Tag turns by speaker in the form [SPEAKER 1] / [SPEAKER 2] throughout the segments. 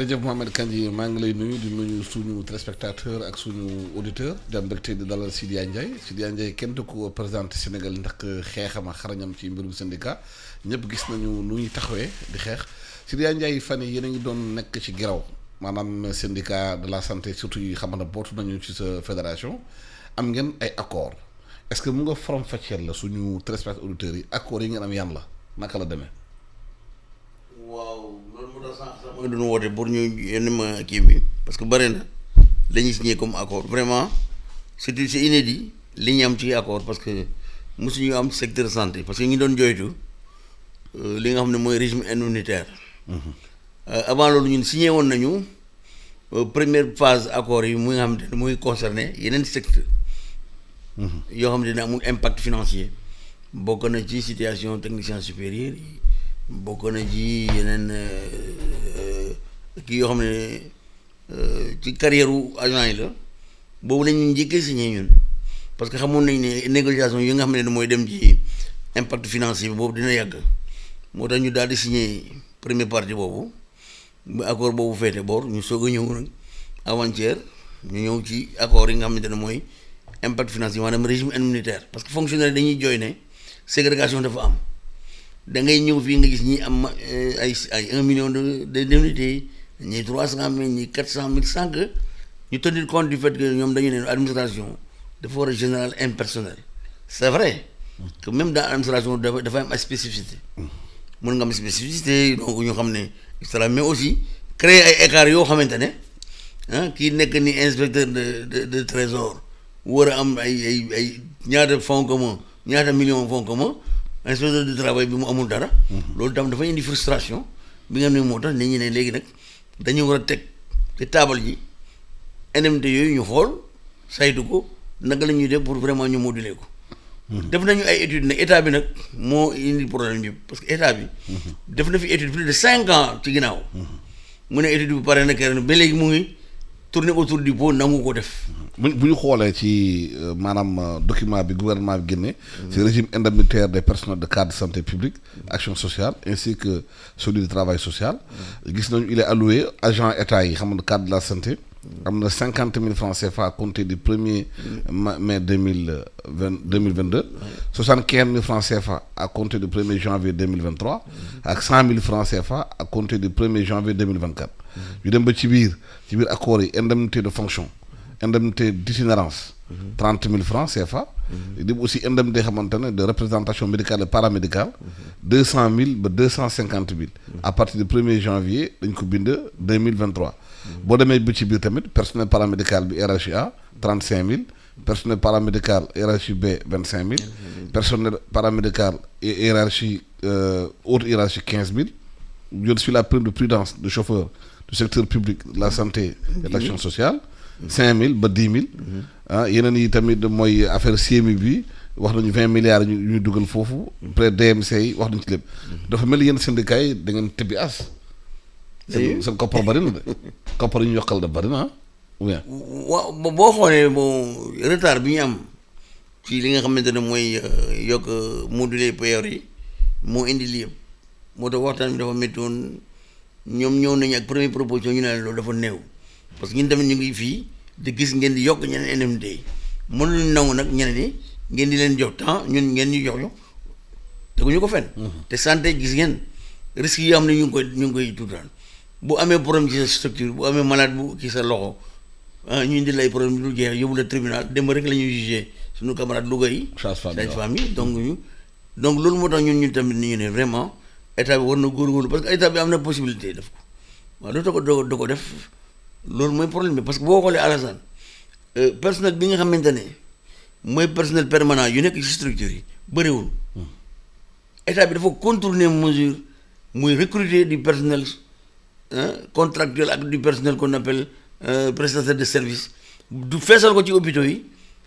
[SPEAKER 1] jërëjëf Mohamed Kandji maa ngi lay nuyu di nuyu suñu téléspectateur ak suñu auditeur di am mbégte di dalal Sidya Ndiaye kenn du ko présenté Sénégal ndax xeexam ak xarañam ci mbirum syndicat ñëpp gis nañu nu ñuy taxawee di xeex Sidya Ndiaye fan yi yéen a ngi doon nekk ci geraw maanaam syndicat de la santé surtout yi xam ne bootu nañu ci sa fédération am ngeen ay accord est-ce que mu nga faram-fàcceel la suñu téléspectateurs auditeurs yi accords yi ngeen am yan la naka la demee.
[SPEAKER 2] waaw loolu moo tax sànq sax mooy doon woote pour ñu yenn ma kii bi parce que bëri na la ñuy signé comme accord vraiment c'est inédit li ñu am ci accord parce que mosuñu am secteur santé parce que ñu doon jooytu li nga xam ne mooy régime indemnitaire. Avant loolu ñun signé woon nañu première phase accord yi muy nga xam ne muy concerné yeneen secteur yoo xam ne dina amul impact financier bokk na ci situation technicien supérieur yi bokk na ci yeneen kii yoo xam ne ci carrière agent yi la boobu lañu njëkkee signé ñun parce que xamoon nañ ne négociation yi nga xam ne mooy dem ci impact financier bi boobu dina yàgg moo tax ñu daal di signé première partie boobu ba accord boobu féete boor ñu soog a ñëw nag avant-hier ñu ñëw ci accord yi nga xamante ne mooy impact financier maanaam régime indemnitaire parce que fonctionnaire dañuy jooy ne ségrégation dafa am da ngay ñëw fii nga gis ñi am ay 1 million de d'indemnité ñii 300 000 ñii 400 000 sans que ñu tenir compte du fait que ñoom dañu ne administration dafa war a général impersonnel c'est vrai que même dans administration dafa am ay spécificité mën nga am spécificité donc ñu xam ne extra mais aussi créer ay écarts yoo xamante ne kii nekk ni inspecteur de trésor war a am ay ñaata fonds commun ñaata million fonds commun inspecteur du travail bi mu amul dara. loolu tam dafay indi frustration bi nga xam ne moo tax nit ñi ne léegi nag dañu war a teg ci taabal ji indemnité yooyu ñu xool saytu ko naka la ñuy def pour vraiment ñu moduler ko. def nañu ay études nag état bi nag moo indi problème bi parce que état bi. def na fi étude plus de 5 ans ci ginnaaw. mu ne étude bi pare na kenn ba léegi mu ngi tourner autour du pot nangu ko def.
[SPEAKER 1] bu ñu xoolee ci maanaam document bi gouvernement bi génne. c'est régime indemnitaire des personnels de cadre de santé publique action sociale ainsi que celui du travail social. gis nañu il est alloué agent état yi xam nga cadre de la santé. am na 50 000 francs CFA à compter du 1er mai 2022. 75 000 francs CFA à compter du 1er janvier 2023. ak 100 000 francs CFA à compter du 1er janvier 2024. ñu dem ba ci biir accords yi indemnité de fonction. indemnité d'itinérance 30 000 francs CFA. di aussi indemnité xamante ne de représentation médicale et paramédicale 200 000 ba 250 000 à partir du 1er janvier dañ ko bind 2023. boo demee ba ci biir tamit personnel paramédical bi RHI A 35 000 personnel paramédical RHI B 25 000 personnel paramédical hiérarchie haute hiérarchie 15 000 je suis la prime de prudence de chauffeur du secteur public de la santé et de l'action sociale 5 000 ba 10 000 yeneen yi tamit mooy affaire CMU bi wax nañu 20 milliards ñu dugal foofu près DMC yi wax nañu ci lépp dafa mel ni yenn syndicats yi da ngeen tëbbi as seen koppar bari na de koppar yi ñu yokkal da bari na ou bien
[SPEAKER 2] waaw boo xoolee bon retard bi ñu am ci li nga xamante ne mooy yokk moduler payor yi moo indi lii yëpp moo tax waxtaan bi dafa métti woon ñoom ñëw nañu ak première proposition ñu ne loolu dafa néew parce que ñun tamit ñu ngi fii di gis ngeen di yokk ñeneen indemnité yi mënuñu nangu nag ñeneen yi ngeen di leen jox temps ñun ngeen ñu jox ñu teguñu ko fenn. te santé gis ngeen risques yi am ne ñu ngi koy tuutaan bu amee problème ci sa structure bu amee malade bu ci sa loxo ñu indi lay problème du jeex yóbbu la tribunal démb rek la ñuy jugé suñu camarade Louga yi. sage-femme yi donc loolu moo tax ñun tamit ñu ne vraiment état bi war na góorgóorlu parce que état bi am na possibilité def ko waaw doo ko def loolu mooy problème bi parce que boo xoolee Alassane personnel bi nga xamante ne mooy personnel permanent yu nekk ci structure yi bëriwul état bi dafa contourner mesure muy recruter du personnel contractuel ak du personnel qu'on appelle prestataire de service du feesal ko ci hôpitaux yi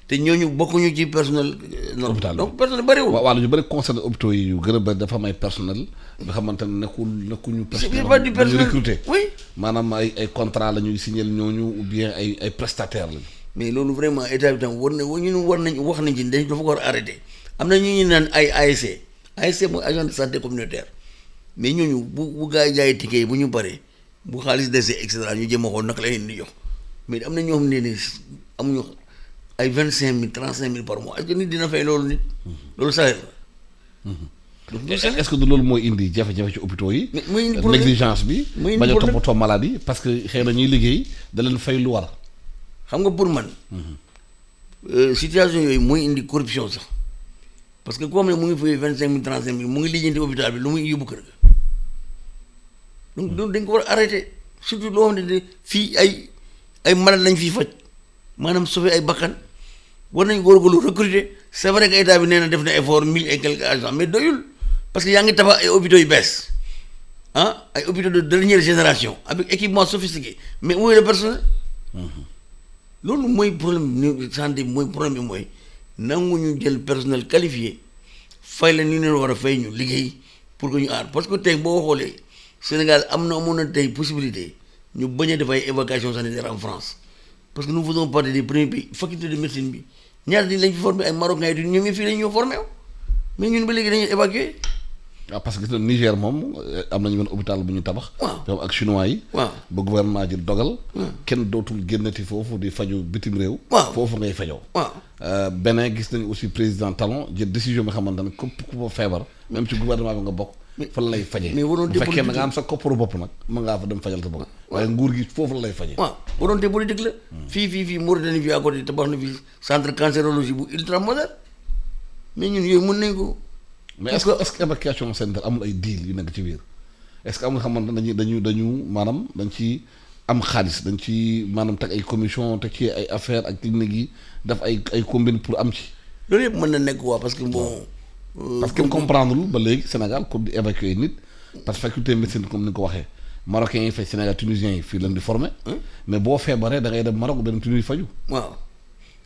[SPEAKER 2] te ñooñu bokkuñu ci personnel normal donc personnel bëriwul.
[SPEAKER 1] waaw lu ñu bëri concerné hôpitaux yi yu gën a bëri dafa am ay personnel nga xamante ne nekkuñu personnel
[SPEAKER 2] du personnel recruté oui
[SPEAKER 1] maanaam ay contrat la ñuy signé ñooñu ou bien ay prestataires lañu.
[SPEAKER 2] mais loolu vraiment état bi tam war nañ wax nañ ci dafa ko war a arrêté am na ñu naan ay ASC mooy agent de santé communautaire mais ñooñu bu gaa yi jaayee ticket yi bu ñu paree bu xaalis dese et cetera ñu jéem a xool naka la leen di jox mais am na ñoo xam ne amuñu ay 25 000 35 000 par mois est-ce que nit dina fay loolu nit. loolu salaire la. donc
[SPEAKER 1] est-ce que du loolu mooy indi jafe-jafe ci hôpitaux yi.
[SPEAKER 2] mooy indi problème
[SPEAKER 1] négligence bi.
[SPEAKER 2] mooy indi
[SPEAKER 1] bañ a
[SPEAKER 2] problème
[SPEAKER 1] toppatoo maladie parce que xëy na ñuy liggéey da leen fay lu war.
[SPEAKER 2] xam nga pour man. situation yooyu mooy indi corruption sax parce que koo xam ne mu ngi fay 25 000 35 000 mu ngi lijjanti hôpital bi lu muy yóbbu kër ga. donc dañ ko war a arrêté surtout loo xam ne fii ay malade lañ fiy faj maanaam sauver ay bakkan war nañ góorgóorlu recruter c'est vrai que état bi nee na def na effort 1000 et quelques agents mais doyul parce que yaa ngi tabax ay hôpitaux yu bees ay hôpitaux de dernière génération avec équipement sophistiqué mais où est le personnel. loolu mooy problème santé bi mooy problème bi mooy nangu ñu jël personnel qualifié fay la ñu leen war a fay ñu liggéey pour que ñu aar parce que tey boo xoolee Sénégal amoon na tey possibilité ñu bañ a def ay évacuation sanitaire en France parce que nous faisons partie des premiers pays faculté de médecine bi ñaar di lañ fi formé ay Marocains yi ñoom fii lañ ñoo formé mais ñun ba léegi dañuy évacuer.
[SPEAKER 1] waaw parce que gis na Niger moom am nañu benn hôpital bu ñu tabax.
[SPEAKER 2] waaw
[SPEAKER 1] ñoom ak chinois yi.
[SPEAKER 2] waaw
[SPEAKER 1] ba gouvernement ji dogal. kenn dootul génnati foofu di faju bitim réew.
[SPEAKER 2] waaw
[SPEAKER 1] foofu ngay fajoo.
[SPEAKER 2] waaw
[SPEAKER 1] beneen gis nañu aussi président Talon jël décision bi xamante ne képp ku fa feebar même ci gouvernement bi nga bokk. fan lay fajee.
[SPEAKER 2] mais waroon
[SPEAKER 1] bu fekkee da nga am sa kopparu bopp nag mën ngaa fa dem fajal sa bopp. waaye nguur gi foofu la lay fajee.
[SPEAKER 2] waaw waroon te politique la. fii Mauritanie fii à côté tabax na fi centre cancérologie bu ultra moderne mais ñun yooyu mën nañ ko.
[SPEAKER 1] mais est-ce que évacuation sanitaire amul ay deal yu nekk ci biir est-ce que amul xamante ne dañu maanaam dañ ci am xaalis dañ ci maanaam teg ay commission teg ci ay affaires ak technique yi def ay combine pour am ci.
[SPEAKER 2] loolu yëpp mën na nekk waa parce que bon.
[SPEAKER 1] parce que comprendre lul ba léegi Sénégal comme di évacuer nit parce que faculté médecine comme ni nga ko waxee marocains yi fay Sénégal tunisiens yi fii leen di former mais boo feebaree da ngay dem Maroc dem Tunisie faju.
[SPEAKER 2] waaw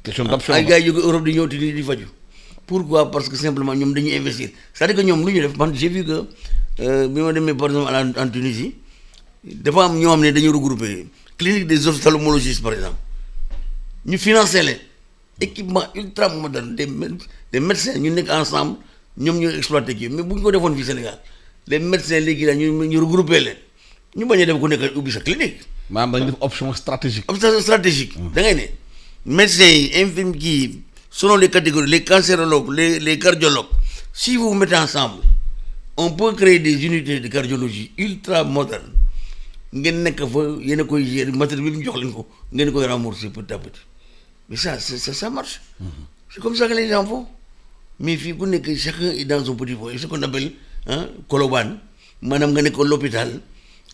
[SPEAKER 1] question d'option
[SPEAKER 2] ay gars yi jóge Europe di ñëw Tunisie di faju. pourquoi parce que simplement ñoom dañuy investir c'est-à-dire que ñoom lu ñu def man j'ai vu que bi ma demee par exemple en Tunisie dafa am ñoo xam ne dañu regrouper clinique des ophtalmologistes par exemple ñu financer leen équipement ultra moderne des médecins ñu nekk ensemble ñoom ñoo exploité kii mais bu ñu ko defoon fii Sénégal les médecins léegi daal ñu regrouper leen ñu bañ a def ku nekk ubbi sa clinique.
[SPEAKER 1] maanaam dañu def option stratégique.
[SPEAKER 2] option stratégique. da ngay ne médecins yi infirmiers kii. Selon les catégories, les cancérologues, les cardiologues, si vous vous mettez ensemble, on peut créer des unités de cardiologie ultra modernes. Ngeen nekk fa yéen a koy gérer matériel bi mu jox leen ko ngeen koy rembourser petit à petit mais ça marche. C'est comme ça que les gens font mais fii ku nekk chacun est dans son petit foyer ce qu'on appelle kolobaan maanaam nga nekk l'hôpital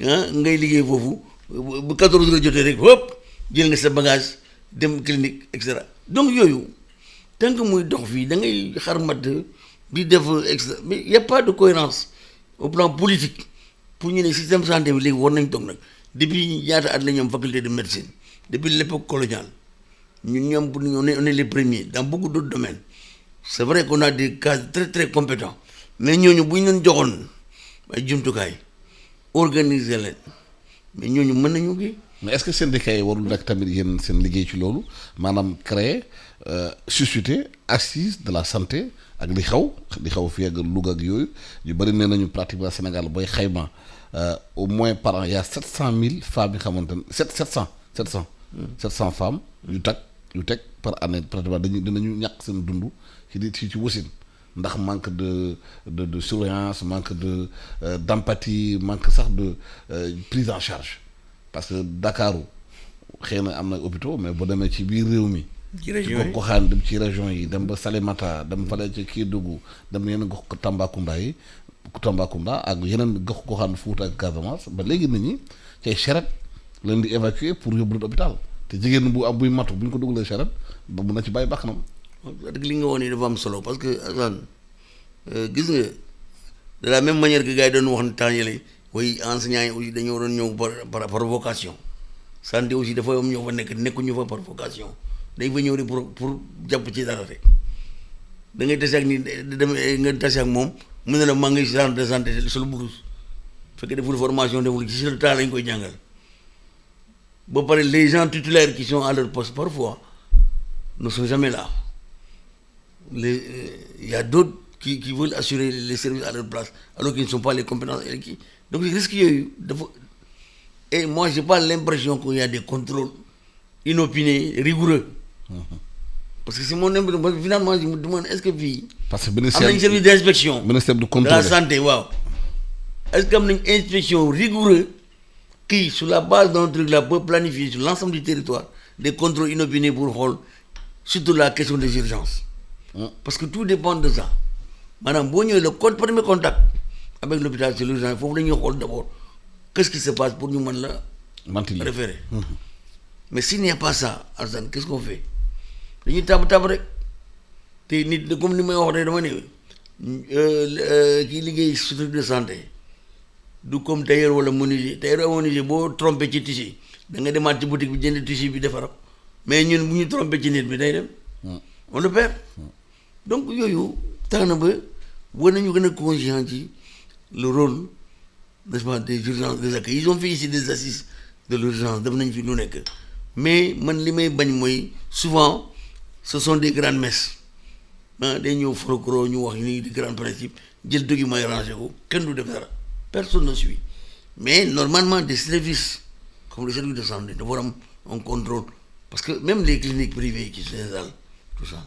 [SPEAKER 2] ngay liggéey foofu bu 14 heures jotee rek hop jël nga sa bagage dem clinique et cetera donc yooyu. tant que muy dox fii da ngay xarmat di def extra mais y a pas de cohérence au plan politique pour ñu ne système santé bi léegi war nañ toog nag depuis ñaata at la ñoom faculté de médecine depuis l'époque coloniale ñun ñoom pour on est les premiers dans beaucoup d'autres domaines c'est vrai qu'on a des cas très très compétents mais ñooñu bu ñu leen joxoon ay jumtukaay organiser leen mais ñooñu mën nañu kii.
[SPEAKER 1] mais est-ce que syndicat yi warul nekk tamit yéen seen liggéey ci loolu maanaam créer susciter assise de la santé ak li xaw fii ak Louga ak yooyu yu bëri nee nañu pratiquement Sénégal booy xayma au moins par an y a 700 000 femmes yi xamante ne 700 femmes yu teg par année pratiquement dinañu ñàkk seen dund ci wasin ndax manque de surveillance manque d'empathie manque sax de prise en charge. parce que Dakaru xëy na am na hôpitaux mais boo demee ci biir réew mi.
[SPEAKER 2] ci région yi
[SPEAKER 1] gox dem ci région yi dem ba Salémata dem fale ci Kédougou dem yeneen gox Tambacounda ak yeneen goxaan Fouta ak Casamance ba léegi nit ñi cay charrette leen di évacuer pour yóbbu leen hôpital te jigéen bu am buy matu bu ñu ko dugalee charrette ba mun na ci bàyyi bakkanam.
[SPEAKER 2] dëgg li nga woon nii dafa am solo parce que Assane gis nga de la même manière que gars yi doon wax ne temps yële way enseignants yi aussi dañoo doon ñëw par vocation santé aussi dafa am ñoo fa nekkuñu fa par vocation dañ fa ñëw rek pour jàpp ci dara rek da ngay tase ak ni nga tase ak moom mu ne la maa ngi centre de santé solo blouse fekk deful formation deful ci le temps lañ koy jàngal ba pare les gens titulaires qui sont à leur poste parfois ne sont jamais là il y a d'autres qui veulent assurer les services à leur place alors qu'ils ne sont pas les compétences et qui donc risque yooyu Et moi, je n'ai pas l'impression qu'il y a des contrôles inopinés, rigoureux. Parce que c'est mon impression. Parce que finalement, je me demande, est-ce que
[SPEAKER 1] parce que
[SPEAKER 2] am nañ service d'inspection
[SPEAKER 1] ministère du
[SPEAKER 2] de
[SPEAKER 1] contrôle
[SPEAKER 2] la santé, waaw. Est-ce que am nañ inspection rigoureux qui, sur la base d'un truc là, peut planifier sur l'ensemble du territoire des contrôles inopinés pour xool surtout la question des urgences. Parce que tout dépend de ça. Madame, boo ñëwee le premier contact avec l'hôpital, c'est l'urgence. Il faut que nous d'abord qu'est-ce qui se passe pour nous la référer. Mais s'il n'y a pas ça, Arsène, qu'est-ce qu'on fait? Dañuy tab rek te nit comme ni may wax rek dama ne kii liggéey structure de santé du comme tailleur wala menuisier boo trompé ci tissu da nga demaat ci boutique bi jënd tissu bi defar mais ñun bu ñu trompé ci nit bi day dem on le perd. Donc yooyu tax na ba war nañu gën a conscient ci le rôle, n'est-ce pas, des urgences, des accueils. Ils ont fait ici des assises de l'urgence def nañ fi lu nekk mais man li may bañ mooy souvent ce sont des grandes messes day ñëw frocro ñu wax ni di grands principes jël document yi rangé ko kenn du def dara personne ne suit. Mais normalement des services comme le service de santé dafa war am un contrôle parce que même les cliniques privées qui s'installent tout ça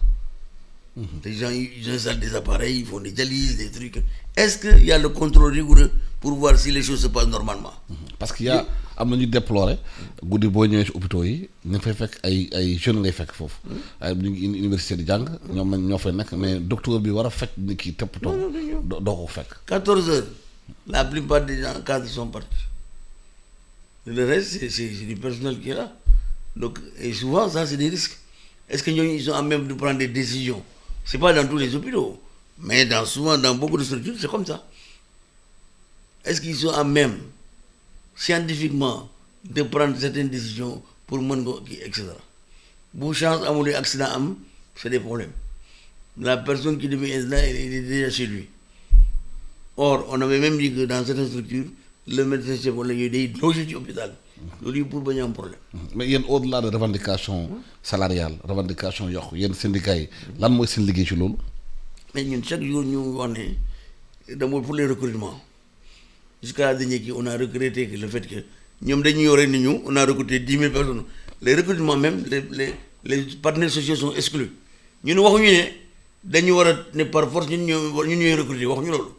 [SPEAKER 2] les gens ils installent des appareils, ils font des dialyses, des trucs. Est-ce qu'il y a le contrôle rigoureux pour voir si les choses se passent normalement?
[SPEAKER 1] Parce qu'il y a am na ñu déplorer guddi boo ñëwee ci hôpitaux yi ñu fay fekk ay jeunes ngay fekk foofu ay ñu ngi université di jàng ñoom ñoo fay nekk mais docteur bi war a fekk ni kii toppatoo doo ko fekk
[SPEAKER 2] 14 heures la plupart des gens cadres sont partis, le reste c'est du personnel qui est là. Donc et souvent ça c'est des risques. Est-ce que ñooñu ils sont à même de prendre des décisions? C'est pas dans tous les hôpitaux mais souvent dans beaucoup de structures c'est comme ça. Est-ce qu'ils sont à même scientifiquement de prendre certaines décisions pour mën ko kii et cetera bu chance amul accident am c'est des problèmes. La personne qui devait être là elle est déjà chez lui. Or on avait même dit que dans certaines structures le médecin chef wala yooyu day logé ci hôpital loolu pour bañ a am problème.
[SPEAKER 1] Mais yéen au-delà de revendication salariale revendication yokk yéen syndicats yi lan mooy seen liggéey ci loolu.
[SPEAKER 2] Mais ñun chaque jour ñu wax ne d'abord pour les recrutements jusqu'à la dernière qui on a regretté que le fait que ñoom dañuy yore ni ñu on a recruté 10 000 personnes les recrutements même les partenaires sociaux sont exclus ñun waxuñu ne dañu war a ne par force ñun ñooy recruter waxuñu loolu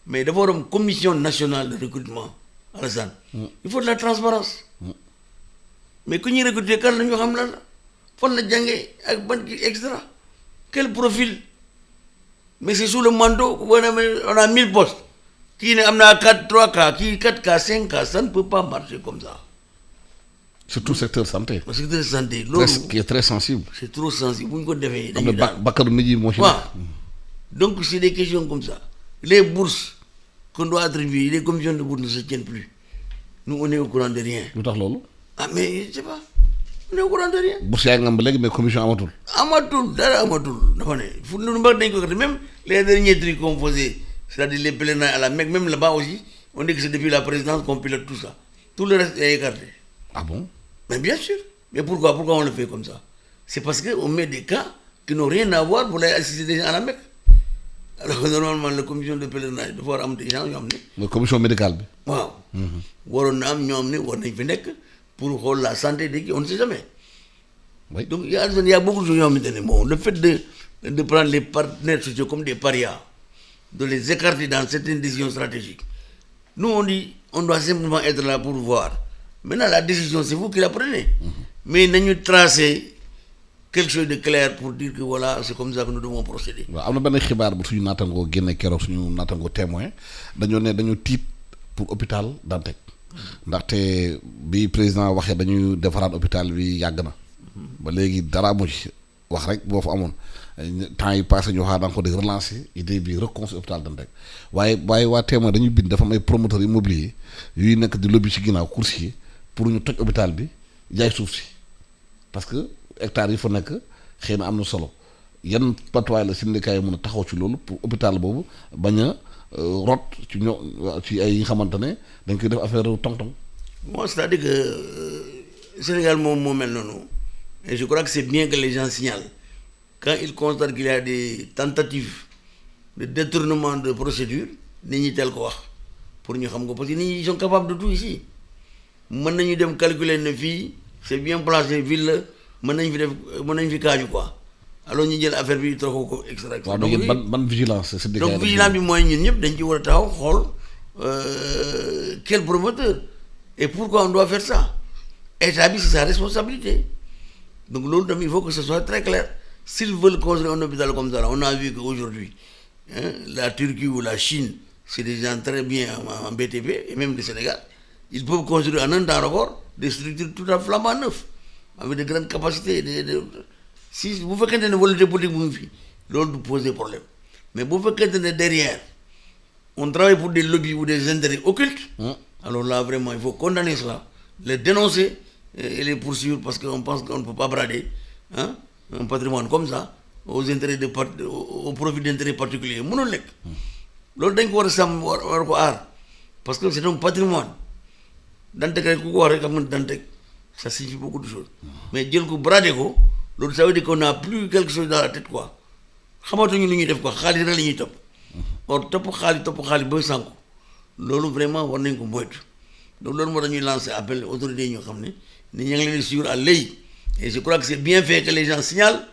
[SPEAKER 2] mais dafa war a am commission nationale de recrutement Alassane il faut de la transparence mais ku ñuy recruter kan la ñu xam lan la fan la jàngee ak ban kii et cetera quel profil mais c'est sous le manteau on a 1000 postes kii ne am naa 3 cas kii 4 cas 5 cas ça ne peut pas marcher comme ça.
[SPEAKER 1] Surtout secteur santé.
[SPEAKER 2] Le secteur santé loolu
[SPEAKER 1] qui est très sensible.
[SPEAKER 2] C'est trop sensible bu ñu ko defee.
[SPEAKER 1] dañuy daal bakkanu nit yi moo ci nekk.
[SPEAKER 2] Donc c'est des questions comme ça. Les bourses qu'on doit attribuer les commissions de bourse ne se tiennent plus. Nous on est au courant de rien.
[SPEAKER 1] lu tax loolu.
[SPEAKER 2] Mais je sais pas on est au courant de rien.
[SPEAKER 1] bourse yaa ngi am ba léegi mais commission amatul.
[SPEAKER 2] Dara amatul dafa ne fu lu mbag dañ ko même les derniers trucs qu'on faisait c'est-à-dire les pèlerinages à la Mecque même là-bas aussi on dit que c'est depuis la présidence qu'on pilote tout ça tout le reste est écarté.
[SPEAKER 1] Ah bon?
[SPEAKER 2] Mais bien sûr. Mais pourquoi on le fait comme ça? C'est parce qu'on met des cas qui n'ont rien à voir pour aller assister des gens à la Mecque. Alors normalement la commission de pèlerinage dafa war a am des gens yoo xam ne.
[SPEAKER 1] mooy commission médicale bi.
[SPEAKER 2] waaw. waroon na am ñoo xam ne war nañ fi nekk pour xool la santé de qui on ne sait jamais.
[SPEAKER 1] Oui.
[SPEAKER 2] Donc il y a beaucoup de choses yoo xamante ne bon le fait de prendre les partenaires sociaux comme des parias de les écarter dans certaines décisions stratégiques nous on dit on doit simplement être là pour voir maintenant la décision c'est vous qui la prenez. Mais nañu tracer quelque chose de clair pour dire que voilà c'est comme ça que nous devons procéder.
[SPEAKER 1] waaw am na benn xibaar bu suñu naatangoo génne keroog suñu naatangoo témoin dañoo tiit pour hôpital Dantec ndaxte bi président waxee dañuy defaraat hôpital bi yàgg na ba léegi dara amu ci wax rek boo fa amoon temps yi passé ñu waxaa danga ko di relancer idée bi reconstruire hôpital Dantec waaye waa témoin dañuy bind dafa am ay promoteurs immobiliers yuy nekk di lobby ci ginnaaw coursier pour ñu toj hôpital bi jaay suuf si parce que hectares yi fa nekk xëy na am na solo yan patuwaay la syndicat yi mën a taxaw ci loolu pour hôpital boobu bañ a rot ci ay yi nga xamante ne dañ koy def affaire tong-tong.
[SPEAKER 2] Moi c'est-à-dire que Sénégal moom moo mel noonu et je crois que c'est bien que les gens signalent quand ils constatent qu'il y a des tentatives de détournement de procédure nit ñi teel ko wax pour ñu xam ko parce que nit ñi ils sont capables de tout ici mën nañu dem calculer ne fii c'est bien placé ville la mën nañ fi def mën nañ fi kaaju quoi alors ñu jël affaire bi toog ko extra.
[SPEAKER 1] waaw donc ban vigilance syndicat
[SPEAKER 2] donc vigilance bi mooy ñun ñëpp dañ ci war a taxaw xool quel promoteur et pourquoi on doit faire ça état bi c'est sa responsabilité donc loolu tamit il faut que ce soit très clair s'ils veulent construire un hôpital comme ça on a vu que aujourd'hui la Turquie ou la Chine c'est des gens très bien en BTP et même le Sénégal ils peuvent construire en un temps record des structures tout à fait flambant neufs avec de grandes capacités si bu fekkente ne volonté politique mu ngi fi loolu du poser problème mais bu fekkente ne derrière on travaille pour des lobbies ou des intérêts occultes alors là vraiment il faut condamner cela les dénoncer et les poursuivre parce qu'on pense qu'on ne peut pas brader un patrimoine comme ça aux intérêts au profit d'intérêts particuliers mënul nekk loolu dañ ko war a sàmm war ko aar parce que c'est un patrimoine Dantec rek ku ko wax rek xam nga Dantec ça signifie beaucoup de choses mais jël ko brader ko loolu ça veut dire qu'on n'a plus quelque chose dans la tête quoi xamatuñu lu ñuy def quoi xaalis rek la ñuy topp or topp xaalis ba sànku loolu vraiment war nañ ko moytu donc loolu moo tax ñuy lancer appel autorités yi ñoo xam ne ni ña ngi leen di suivre à l'œil et je crois que c'est bien fait que les gens signalent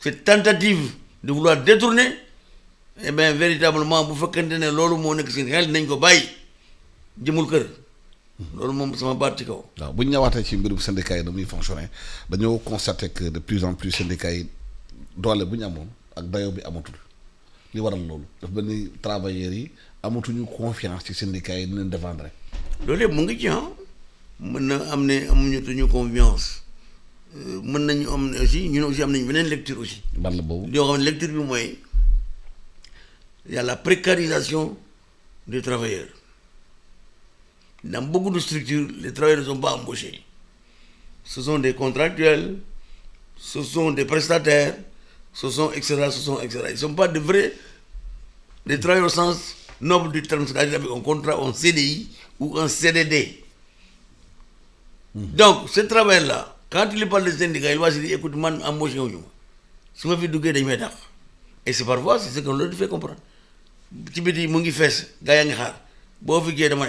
[SPEAKER 2] cette tentative de vouloir détourner eh bien véritablement bu fekkente ne loolu moo nekk seen xel nañ ko bàyyi jëmul kër loolu moom sama baat ci kaw.
[SPEAKER 1] waaw bu ñu ñëwaatee ci mbirum syndicat yi damuy fonctionner dañoo constater que de plus en plus syndicats yi doole bu ñu amoon ak dayoo bi amatul li waral loolu daf benn travailleurs yi amatuñu confiance ci syndicats yi di leen défendre.
[SPEAKER 2] loolu yëpp mu ngi ci mën na am ne amuñu tuñu confiance mën nañu am ne aussi ñun aussi am nañu beneen lecture aussi.
[SPEAKER 1] ban la boobu
[SPEAKER 2] yoo xam ne lecture bi mooy y a la précarisation des travailleurs. Dans beaucoup de structures, les travailleurs ne sont pas embauchés. Ce sont des contractuels, ce sont des prestataires, ce sont etc. Ils ne sont pas de vrais des travailleurs au sens noble du terme, c'est-à-dire avec un contrat, un CDI ou un CDD. Donc, ce travail-là, quand il parle de syndicat, il va se dire, écoute, moi, embauché au jour. Si je fais du gué, et c'est parfois, c'est ce qu'on leur fait comprendre. Tu me dis, Mungi Fess, Gayang Har, Bofi Dama.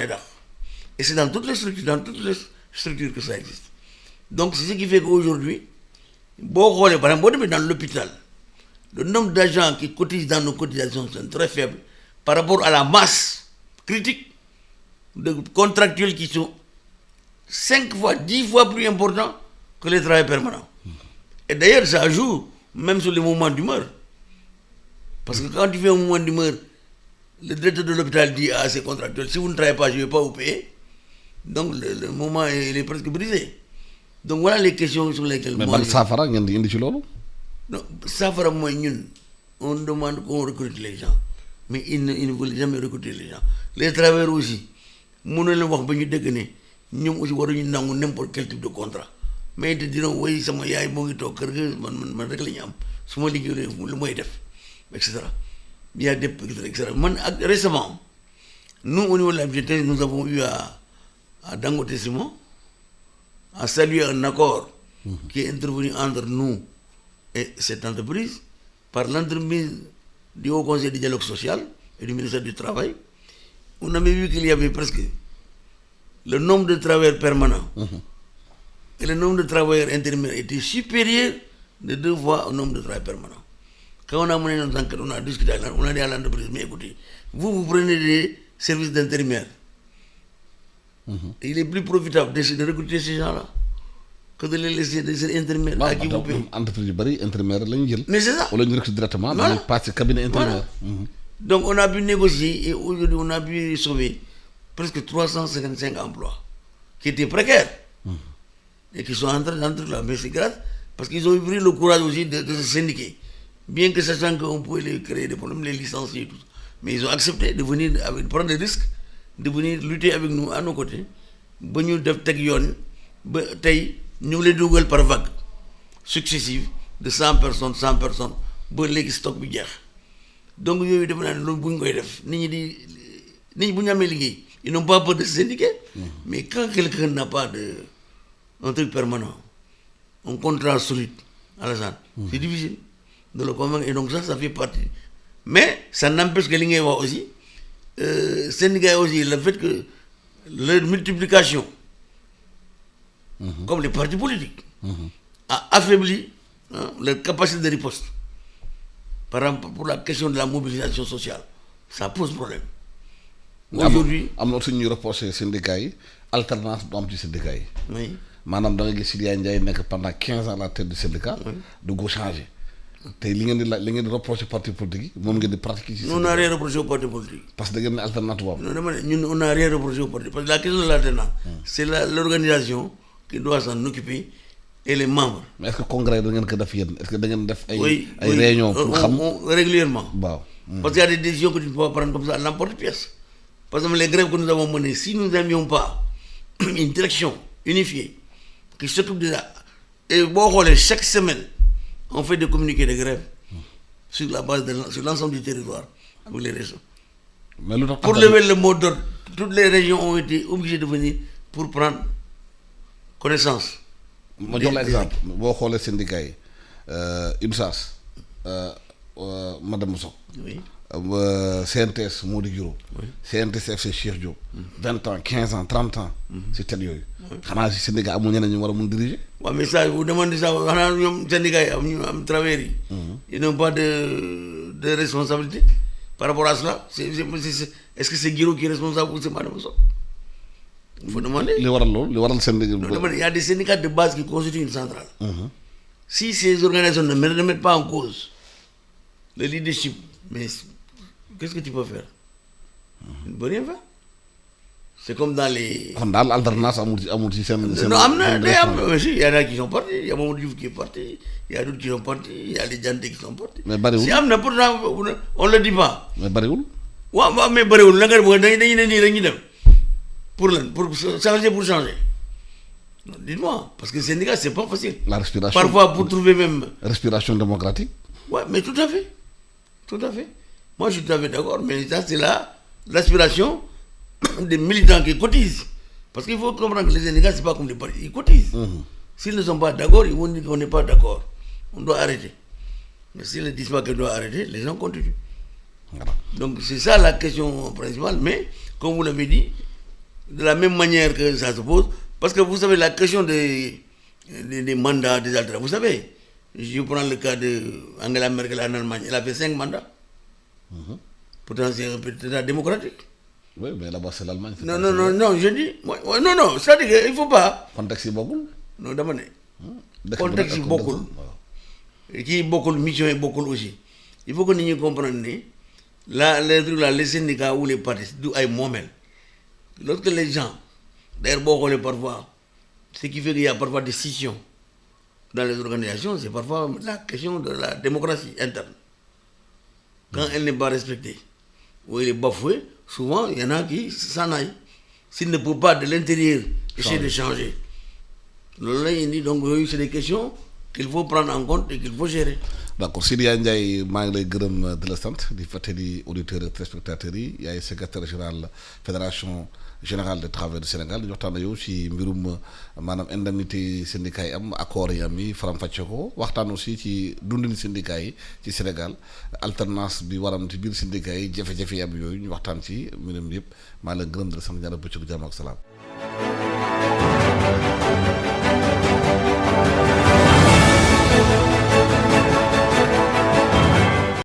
[SPEAKER 2] Et c'est dans toutes les structures que ça existe. Donc c'est ce qui fait qu'aujourd'hui, par exemple, dans l'hôpital, le nombre d'agents qui cotisent dans nos cotisations sont très faibles par rapport à la masse critique de contractuels qui sont 5 fois, 10 fois plus importants que les travailleurs permanents. Et d'ailleurs, ça joue même sur les moments d'humeur. Parce que quand tu fais un moment d'humeur, le directeur de l'hôpital dit à ses contractuels, si vous ne travaillez pas, je ne vais pas vous payer. Donc le moment il est presque brisé. Donc voilà les questions sur lesquelles.
[SPEAKER 1] Mais ban saafara ngeen di indi ci loolu.
[SPEAKER 2] Non saafara mooy ñun on demande qu'on recrute les gens mais ils ne veulent jamais recruter les gens les travailleurs aussi mun na leen wax ba ñu dégg ne ñoom aussi waruñu nangu n'importe quel type de contrat mais te dina woy sama yaay moo ngi toog kër ga man rek la ñu am su ma liggéeyee lu may def et cetera il y a des et cetera man ak récemment nous au niveau de la FGT nous avons eu à Dangote Ciment à saluer un accord qui est intervenu entre nous et cette entreprise par l'entremise du Haut Conseil du dialogue social et du ministère du Travail. On avait vu qu'il y avait presque le nombre de travailleurs permanents et le nombre de travailleurs intérimaires était supérieur de 2 fois au nombre de travailleurs permanents. Quand on a mené notre enquête, on a discuté, on a dit à l'entreprise, mais écoutez, vous prenez des services d'intérimaires. Il est plus profitable de recruter ces gens-là que de les laisser des intérimaires à qui vous payez. Mais c'est ça.
[SPEAKER 1] On les recrute directement, mais ils passent cabinet intérimaire.
[SPEAKER 2] Donc on a pu négocier et aujourd'hui on a pu sauver presque 355 emplois qui étaient précaires et qui sont en train d'entrer là. Mais c'est grave parce qu'ils ont eu pris le courage aussi de se syndiquer. Bien que sachant qu'on pouvait les créer des problèmes, les licencier et tout. Mais ils ont accepté de venir prendre des risques, de venir lutter avec nous à nos côtés. Ba ñu def teg yoon ba tey ñu ngi leen dugal par vague successive de 100 personnes ba léegi stock bi jeex donc yooyu defe naa ne loolu bu ñu koy def nit ñi bu ñu amee liggéey ils n'ont pas peur de se syndiquer mais quand quelqu'un n'a pas un truc permanent un contrat solide Alassane c'est difficile de le convaincre et donc ça fait partie mais ça n'empêche que li ngay wax aussi syndicat aussi le fait que leur multiplication comme les partis politiques, a affaibli leur capacité de riposte. Par exemple, pour la question de la mobilisation sociale, ça pose problème. Aujourd'hui,
[SPEAKER 1] am na aussi ñuy reproché syndicats yi alternance bu am ci syndicats yi.
[SPEAKER 2] oui.
[SPEAKER 1] maanaam da nga gis Sidya Ndiaye nekk pendant 15 ans à la tête du syndicat. du ko changé. te li ngeen di reproché parti politique yi moom ngeen di pratiquer.
[SPEAKER 2] Nous, on n'a rien reproché au parti politique.
[SPEAKER 1] parce que da ngeen ne alternance boobu.
[SPEAKER 2] Non, ñun on n'a rien reproché au parti. Parce que la question de l'alternance, c'est l'organisation qui doit s'en occuper et les membres.
[SPEAKER 1] mais est-ce que congrès da ngeen ko def yéen est-ce que da ngeen def ay
[SPEAKER 2] Oui,
[SPEAKER 1] réunion pour xam
[SPEAKER 2] régulièrement.
[SPEAKER 1] waaw.
[SPEAKER 2] Parce qu'il y a des décisions que tu ne peux pas prendre comme ça à l'emporte-pièce. Par exemple, les grèves que nous avons menées, si nous n'avions pas une direction unifiée qui s'occupe de ça, et bon, chaque semaine, on fait des communiqués de grève sur la base sur l'ensemble du territoire avec les régions.
[SPEAKER 1] mais lu tax
[SPEAKER 2] Pour lever le mot d'ordre, toutes les régions ont été obligées de venir pour prendre connaissance.
[SPEAKER 1] ma jox la exemple boo xoolee syndicats yi UNSAS madame Sow.
[SPEAKER 2] Oui.
[SPEAKER 1] CNTS Mody Guiro. CNTS FC Cheikh Diop. 20 ans 15 ans 30 ans. si tel yooyu. xanaa si syndicat amul ñeneen ñu war a mun diriger.
[SPEAKER 2] waaw mais ça vous demandez ça xanaa ñoom syndicats yi am travailleurs yi. ils n'ont pas de responsabilité par rapport à cela est-ce que c'est Guiro qui est responsable ou c'est madame Sow? Il faut demander.
[SPEAKER 1] li waral loolu li waral syndicat.
[SPEAKER 2] Il y a des syndicats de base qui constituent une centrale. Si ces organisations ne mettent pas en cause le leadership, mais qu'est-ce que tu peux faire? Tu ne peux rien faire. C'est comme dans les...
[SPEAKER 1] kon daal alternance amul ci seen.
[SPEAKER 2] Non, il y en a qui sont partis, il y a Mamadou Diouf qui est parti, il y a d'autres qui sont partis, il y a les Dianté qui sont partis.
[SPEAKER 1] mais bariwul
[SPEAKER 2] Si am na pourtant on le dit pas.
[SPEAKER 1] mais bariwul.
[SPEAKER 2] waaw mais bariwul la nga dañuy ne nii dañuy dem pour changer pour changer. Non, dites-moi, parce que le syndicat, c'est pas facile.
[SPEAKER 1] La respiration.
[SPEAKER 2] Parfois, pour trouver même...
[SPEAKER 1] Respiration démocratique.
[SPEAKER 2] Ouais, mais tout à fait. Tout à fait. Moi, je suis tout à fait d'accord, mais ça, c'est l'aspiration des militants qui cotisent. Parce qu'il faut comprendre que les syndicats, c'est pas comme les partis. Ils cotisent. S'ils ne sont pas d'accord, ils vont dire qu'on n'est pas d'accord. On doit arrêter. Mais s'ils ne disent pas qu'on doit arrêter, les gens continuent.
[SPEAKER 1] Voilà.
[SPEAKER 2] Donc, c'est ça la question principale. Mais, comme vous l'avez dit, de la même manière que ça se pose, parce que vous savez, la question des mandats, des alternances, vous savez, je prends le cas d'Angela Merkel en Allemagne, elle a fait 5 mandats. Pourtant, c'est un État démocratique.
[SPEAKER 1] Oui, mais là-bas, c'est l'Allemagne.
[SPEAKER 2] Non, je dis, non, c'est-à-dire qu'il ne faut pas.
[SPEAKER 1] Contexte beaucoup.
[SPEAKER 2] Non, d'abord, contexte beaucoup. Qui beaucoup, mission est beaucoup aussi. Il faut que nous comprenions, les syndicats ou les partis, d'où aient moment. Lorsque les gens, d'ailleurs, beaucoup parfois, ce qui fait qu'il y a parfois des scissions dans les organisations, c'est parfois la question de la démocratie interne. Quand elle n'est pas respectée, ou elle est bafouée, souvent, il y en a qui s'en aillent. S'ils ne peuvent pas de l'intérieur essayer de changer. Donc, c'est des questions qu'il faut prendre en compte et qu'il faut gérer.
[SPEAKER 1] D'accord. Sidya Ndiaye maa ngi lay gërëm di la sant di fàttali auditeurs et téléspectateurs yi yaay secrétaire général fédération générale des travailleurs du Sénégal di waxtaan ak yow ci mbirum maanaam indemnité syndicat yi am accord yi am yi faram-fàcce ko waxtaan aussi ci dundin syndicat yi ci Sénégal alternance bi waram ci biir syndicat yi jafe-jafe yi am yooyu ñu waxtaan ci mbirum yëpp maa ngi lay gërëm di la sant ñaanal bëccëgu jàmm ak salaam.